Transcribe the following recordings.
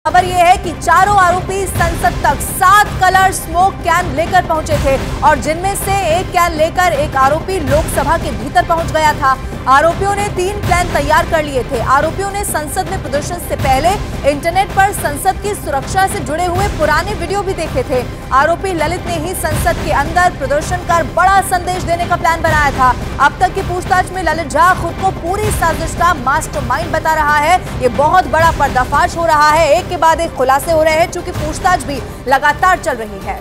खबर यह है कि चारों आरोपी संसद तक 7 कलर स्मोक कैन लेकर पहुंचे थे और जिनमें से एक कैन लेकर एक आरोपी लोकसभा के भीतर पहुंच गया था। आरोपियों ने 3 प्लान तैयार कर लिए थे। आरोपियों ने संसद में प्रदर्शन से पहले इंटरनेट पर संसद की सुरक्षा से जुड़े हुए पुराने वीडियो भी देखे थे। आरोपी ललित ने ही संसद के अंदर प्रदर्शन कर बड़ा संदेश देने का प्लान बनाया था। अब तक की पूछताछ में ललित झा खुद को पूरी साजिश का मास्टरमाइंड बता रहा है। ये बहुत बड़ा पर्दाफाश हो रहा है, एक के बाद एक खुलासे हो रहे हैं, चूंकि पूछताछ भी लगातार चल रही है।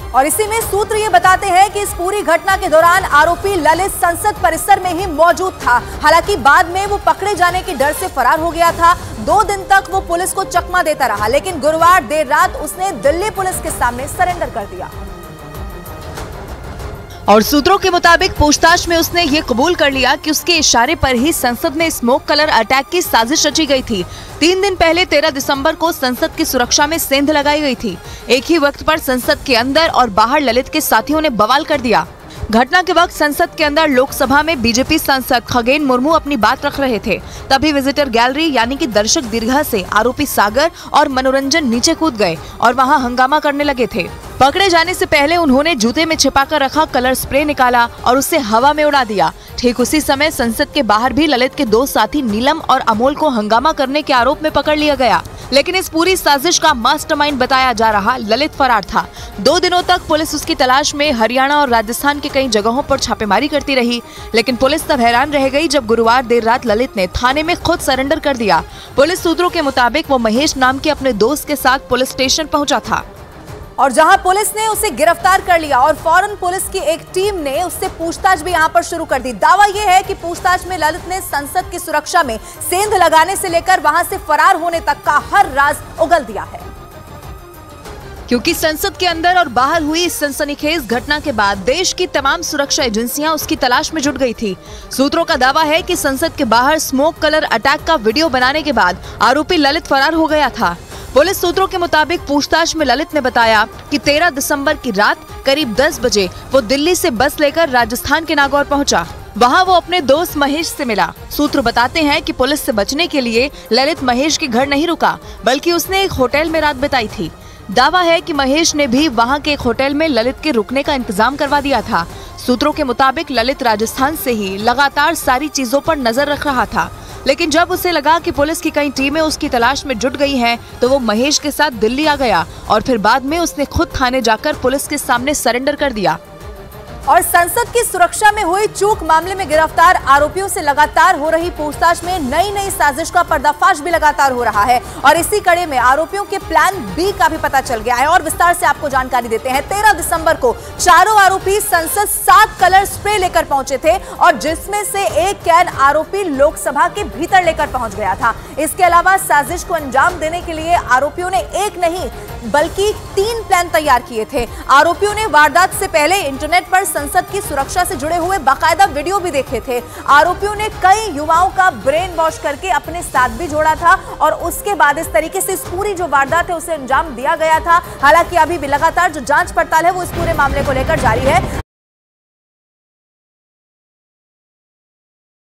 और इसी में सूत्र ये बताते हैं कि इस पूरी घटना के दौरान आरोपी ललित संसद परिसर में ही मौजूद था। हालांकि बाद में वो पकड़े जाने के डर से फरार हो गया था। 2 दिन तक वो पुलिस को चकमा देता रहा, लेकिन गुरुवार देर रात उसने दिल्ली पुलिस के सामने सरेंडर कर दिया। और सूत्रों के मुताबिक पूछताछ में उसने ये कबूल कर लिया कि उसके इशारे पर ही संसद में स्मोक कलर अटैक की साजिश रची गई थी। 3 दिन पहले 13 दिसंबर को संसद की सुरक्षा में सेंध लगाई गई थी। एक ही वक्त पर संसद के अंदर और बाहर ललित के साथियों ने बवाल कर दिया। घटना के वक्त संसद के अंदर लोकसभा में बीजेपी सांसद खगेन मुर्मू अपनी बात रख रहे थे। तभी विजिटर गैलरी यानी कि दर्शक दीर्घा से आरोपी सागर और मनोरंजन नीचे कूद गए और वहां हंगामा करने लगे थे। पकड़े जाने से पहले उन्होंने जूते में छिपाकर रखा कलर स्प्रे निकाला और उसे हवा में उड़ा दिया। ठीक उसी समय संसद के बाहर भी ललित के 2 साथी नीलम और अमोल को हंगामा करने के आरोप में पकड़ लिया गया। लेकिन इस पूरी साजिश का मास्टरमाइंड बताया जा रहा ललित फरार था। 2 दिनों तक पुलिस उसकी तलाश में हरियाणा और राजस्थान के कई जगहों पर छापेमारी करती रही, लेकिन पुलिस तब हैरान रह गई जब गुरुवार देर रात ललित ने थाने में खुद सरेंडर कर दिया। पुलिस सूत्रों के मुताबिक वो महेश नाम के अपने दोस्त के साथ पुलिस स्टेशन पहुंचा था और जहां पुलिस ने उसे गिरफ्तार कर लिया और फौरन पुलिस की एक टीम ने उससे पूछताछ भी यहां पर शुरू कर दी। दावा यह है कि पूछताछ में ललित ने संसद की सुरक्षा में सेंध लगाने से लेकर वहां से फरार होने तक का हर राज उगल दिया है। क्योंकि संसद के अंदर और बाहर हुई इस सनसनीखेज घटना के बाद देश की तमाम सुरक्षा एजेंसियां उसकी तलाश में जुट गई थी। सूत्रों का दावा है कि संसद के बाहर स्मोक कलर अटैक का वीडियो बनाने के बाद आरोपी ललित फरार हो गया था। पुलिस सूत्रों के मुताबिक पूछताछ में ललित ने बताया कि 13 दिसंबर की रात करीब 10 बजे वो दिल्ली से बस लेकर राजस्थान के नागौर पहुंचा। वहां वो अपने दोस्त महेश से मिला। सूत्र बताते हैं कि पुलिस से बचने के लिए ललित महेश के घर नहीं रुका, बल्कि उसने एक होटल में रात बिताई थी। दावा है कि महेश ने भी वहां के एक होटल में ललित के रुकने का इंतजाम करवा दिया था। सूत्रों के मुताबिक ललित राजस्थान से ही लगातार सारी चीजों पर नजर रख रहा था, लेकिन जब उसे लगा कि पुलिस की कई टीमें उसकी तलाश में जुट गई हैं, तो वो महेश के साथ दिल्ली आ गया और फिर बाद में उसने खुद थाने जाकर पुलिस के सामने सरेंडर कर दिया। और संसद की सुरक्षा में हुई चूक मामले में गिरफ्तार आरोपियों से लगातार हो रही पूछताछ में नई साजिश का पर्दाफाश भी लगातार हो रहा है और इसी कड़ी में आरोपियों के प्लान बी का भी पता चल गया है। और विस्तार से आपको जानकारी देते हैं। 13 दिसंबर को चारों आरोपी संसद 7 कलर स्प्रे लेकर पहुंचे थे और जिसमें से एक कैन आरोपी लोकसभा के भीतर लेकर पहुंच गया था। इसके अलावा साजिश को अंजाम देने के लिए आरोपियों ने एक नहीं बल्कि 3 प्लान तैयार किए थे। आरोपियों ने वारदात से पहले इंटरनेट पर संसद की सुरक्षा से जुड़े हुए बाकायदा वीडियो भी देखे थे। आरोपियों ने कई युवाओं का ब्रेन वॉश करके अपने साथ भी जोड़ा था और उसके बाद इस तरीके से इस पूरी जो वारदात है उसे अंजाम दिया गया था। हालांकि अभी भी लगातार जो जांच पड़ताल है वो इस पूरे मामले को लेकर जारी है।